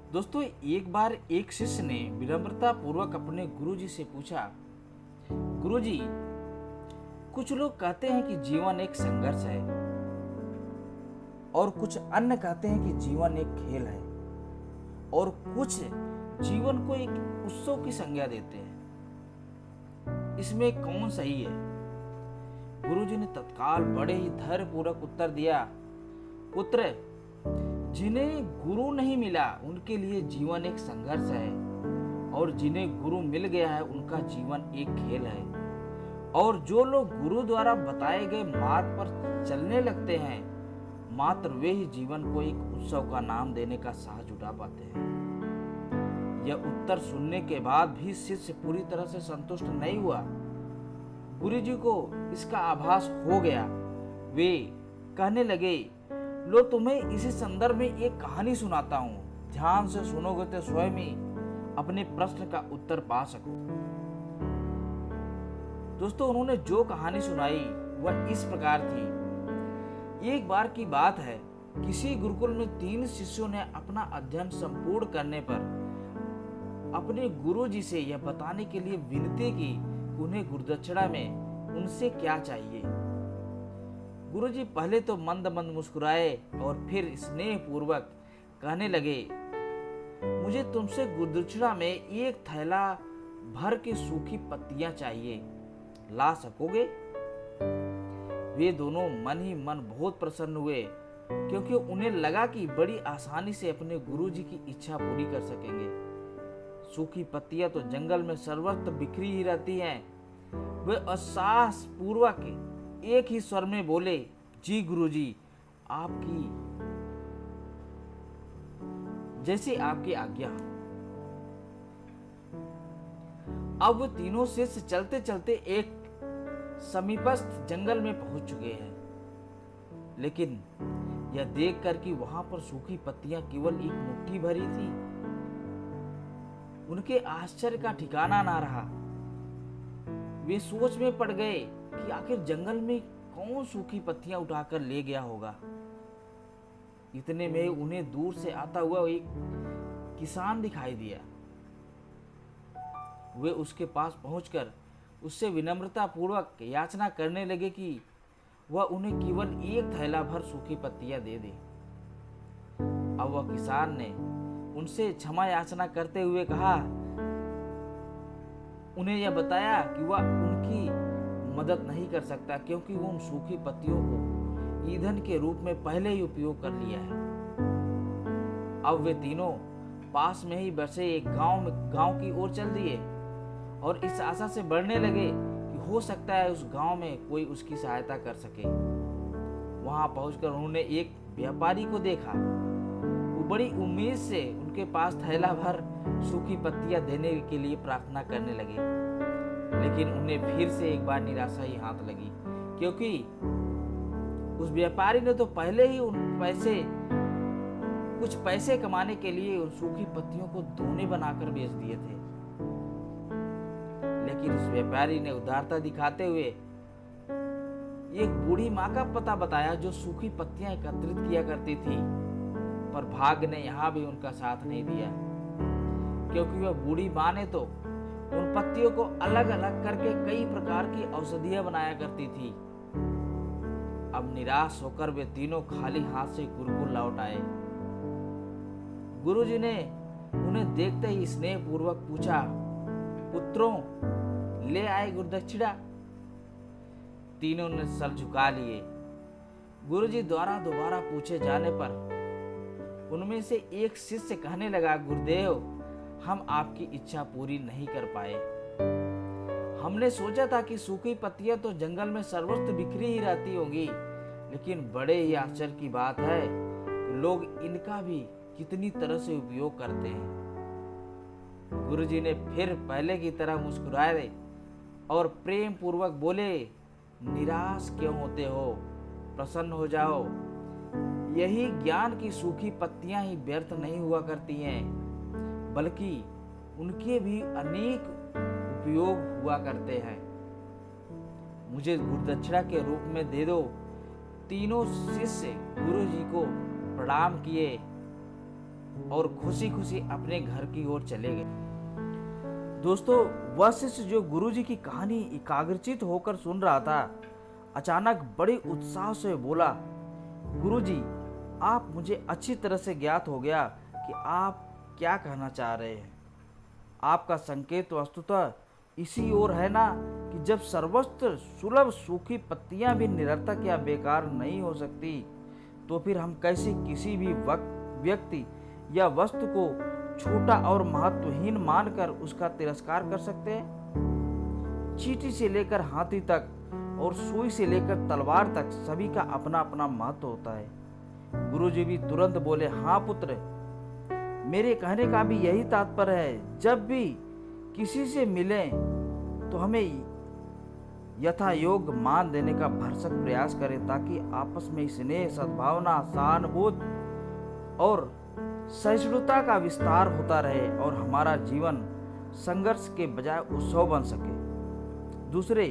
दोस्तों, एक बार एक शिष्य ने विनम्रता पूर्वक अपने गुरुजी से पूछा, गुरुजी, कुछ लोग कहते हैं कि जीवन एक संघर्ष है और कुछ अन्य कहते हैं कि जीवन एक खेल है और कुछ जीवन को एक उत्सव की संज्ञा देते हैं। इसमें कौन सही है? गुरुजी ने तत्काल बड़े ही धैर्यपूर्वक उत्तर दिया, पुत्र, जिन्हें गुरु नहीं मिला उनके लिए जीवन एक संघर्ष है और जिन्हें गुरु मिल गया है उनका जीवन एक खेल है। और जो लोग गुरु द्वारा बताए गए मार्ग पर चलने लगते हैं, मात्र वे ही जीवन को एक उत्सव का नाम देने का साहस जुटा पाते हैं। यह उत्तर सुनने के बाद भी शिष्य पूरी तरह से संतुष्ट नहीं हुआ। गुरुजी को इसका आभास हो गया। वे कहने लगे, लो, तुम्हें इसी संदर्भ में एक कहानी सुनाता हूँ। ध्यान से सुनोगे तो स्वयं ही अपने प्रश्न का उत्तर पा सको। दोस्तों, उन्होंने जो कहानी सुनाई वह इस प्रकार थी। एक बार की बात है, किसी गुरुकुल में 3 शिष्यों ने अपना अध्ययन संपूर्ण करने पर अपने गुरुजी से यह बताने के लिए विनती की कि उन्हें गुरुदक्षिणा में उनसे क्या चाहिए। गुरुजी पहले तो मंद मंद मुस्कुराए और फिर स्नेह पूर्वक कहने लगे, मुझे तुमसे गुरुदक्षिणा में एक थैला भर की सूखी पत्तियां चाहिए, ला सकोगे? वे दोनों मन ही मन बहुत प्रसन्न हुए, क्योंकि उन्हें लगा कि बड़ी आसानी से अपने गुरुजी की इच्छा पूरी कर सकेंगे। सूखी पत्तियां तो जंगल में सर्वत्र बिखरी ही रहती हैं। वे असाहस पूर्वक एक ही स्वर में बोले, जी गुरुजी, आपकी जैसी आपकी आज्ञा। अब वो तीनों शिष्य चलते चलते एक समीपस्थ जंगल में पहुंच चुके हैं, लेकिन यह देखकर कि वहां पर सूखी पत्तियां केवल एक मुट्ठी भरी थी, उनके आश्चर्य का ठिकाना ना रहा। वे सोच में पड़ गए कि आखिर जंगल में कौन सूखी पत्तियां उठाकर ले गया होगा। इतने में उन्हें दूर से आता हुआ एक किसान दिखाई दिया। वे उसके पास पहुंचकर उससे विनम्रता पूर्वक याचना करने लगे कि वह उन्हें केवल एक थैला भर सूखी पत्तियां दे दे। अब वह किसान ने उनसे क्षमा याचना करते हुए कहा, उन्हें यह बताया कि वह उनकी मदद नहीं कर सकता, क्योंकि वो उन सूखी पत्तियों को ईंधन के रूप में पहले ही उपयोग कर लिया है। अब वे तीनों पास में ही बसे एक गांव की ओर चल दिए और इस आशा से बढ़ने लगे कि हो सकता है उस गांव में कोई उसकी सहायता कर सके। वहां पहुंचकर उन्होंने एक व्यापारी को देखा। वो बड़ी उम्मीद से उनके पास थैला भर सूखी पत्तियां देने के लिए प्रार्थना करने लगे, लेकिन उन्हें फिर से एक बार निराशा ही हाथ लगी, क्योंकि उस व्यापारी ने तो पहले ही कुछ पैसे कमाने के लिए उन सूखी पत्तियों को दोने बनाकर बेच दिए थे। लेकिन उस व्यापारी ने उदारता दिखाते हुए एक बूढ़ी माँ का पता बताया जो सूखी पत्तियां एकत्रित किया करती थी, पर भाग्य ने यहाँ भी उनका साथ नहीं दिया, क्योंकि वह बूढ़ी माँ ने तो उन पत्तियों को अलग अलग करके कई प्रकार की औषधियां बनाया करती थी। अब निराश होकर वे तीनों खाली हाथ से गुरुकुल लौट आए। गुरुजी ने उन्हें देखते ही स्नेह पूर्वक पूछा, पुत्रों, ले आए गुरुदक्षिणा? तीनों ने सर झुका लिए। गुरुजी द्वारा दोबारा पूछे जाने पर उनमें से एक शिष्य कहने लगा, गुरुदेव, हम आपकी इच्छा पूरी नहीं कर पाए। हमने सोचा था कि सूखी पत्तियां तो जंगल में सर्वत्र बिखरी ही रहती होंगी, लेकिन बड़े ही आश्चर्य की बात है कि लोग इनका भी कितनी तरह से उपयोग करते हैं। गुरुजी ने फिर पहले की तरह मुस्कुराए और प्रेम पूर्वक बोले, निराश क्यों होते हो? प्रसन्न हो जाओ। यही ज्ञान की सूखी पत्तियां ही व्यर्थ नहीं हुआ करती हैं, बल्कि उनके भी अनेक उपयोग हुआ करते हैं। मुझे गुरुदक्षिणा के रूप में दे दो। तीनों शिष्य गुरुजी को प्रणाम किए और खुशी खुशी अपने घर की ओर चले गए। दोस्तों, वह शिष्य जो गुरुजी की कहानी एकाग्रचित होकर सुन रहा था, अचानक बड़े उत्साह से बोला, गुरुजी, आप मुझे अच्छी तरह से ज्ञात हो गया कि आप क्या कहना चाह रहे हैं। आपका संकेत वस्तुतः इसी ओर है ना कि जब सर्वत्र सुलभ सूखी पत्तियां भी निरर्थक या बेकार नहीं हो सकती, तो फिर हम कैसे किसी भी व्यक्ति या वस्तु को छोटा और महत्वहीन मानकर उसका तिरस्कार कर सकते हैं। चींटी से लेकर हाथी तक और सुई से लेकर तलवार तक सभी का अपना अपना महत्व होता है। गुरुजी भी तुरंत बोले, हाँ पुत्र, मेरे कहने का भी यही तात्पर्य है। जब भी किसी से मिलें तो हमें यथा योग मान देने का भरसक प्रयास करें, ताकि आपस में स्नेह, सद्भावना, सहानुभूति और सहिष्णुता का विस्तार होता रहे और हमारा जीवन संघर्ष के बजाय उत्सव बन सके। दूसरे,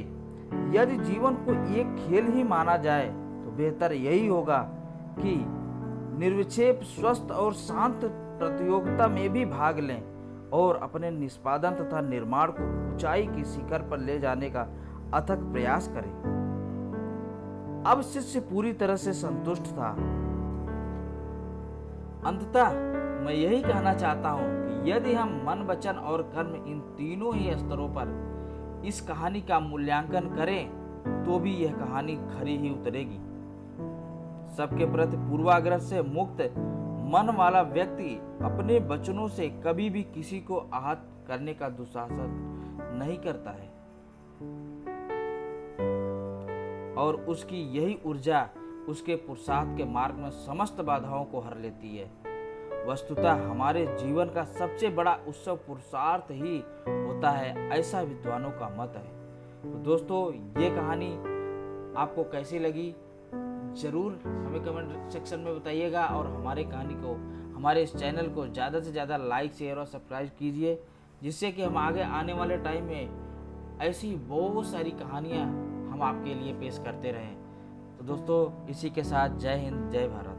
यदि जीवन को एक खेल ही माना जाए तो बेहतर यही होगा कि निर्विक्षेप, स्वस्थ और शांत प्रतियोगिता में भी भाग लें और अपने निष्पादन तथा निर्माण को ऊंचाई की शिखर पर ले जाने का अथक प्रयास करें। अब शिष्य पूरी तरह से संतुष्ट था। अंततः मैं यही कहना चाहता हूं कि यदि हम मन, वचन और कर्म, इन तीनों ही स्तरों पर इस कहानी का मूल्यांकन करें तो भी यह कहानी खरी ही उतरेगी। सबके प्रति पूर्वाग्रह से मुक्त मन वाला व्यक्ति अपने वचनों से कभी भी किसी को आहत करने का दुस्साहस नहीं करता है और उसकी यही ऊर्जा उसके पुरुषार्थ के मार्ग में समस्त बाधाओं को हर लेती है। वस्तुतः हमारे जीवन का सबसे बड़ा उत्सव पुरुषार्थ ही होता है, ऐसा विद्वानों का मत है। तो दोस्तों, ये कहानी आपको कैसी लगी जरूर हमें कमेंट सेक्शन में बताइएगा और हमारे कहानी को, हमारे इस चैनल को ज़्यादा से ज़्यादा लाइक, शेयर और सब्सक्राइब कीजिए, जिससे कि हम आगे आने वाले टाइम में ऐसी बहुत सारी कहानियाँ हम आपके लिए पेश करते रहें। तो दोस्तों, इसी के साथ जय हिंद, जय भारत।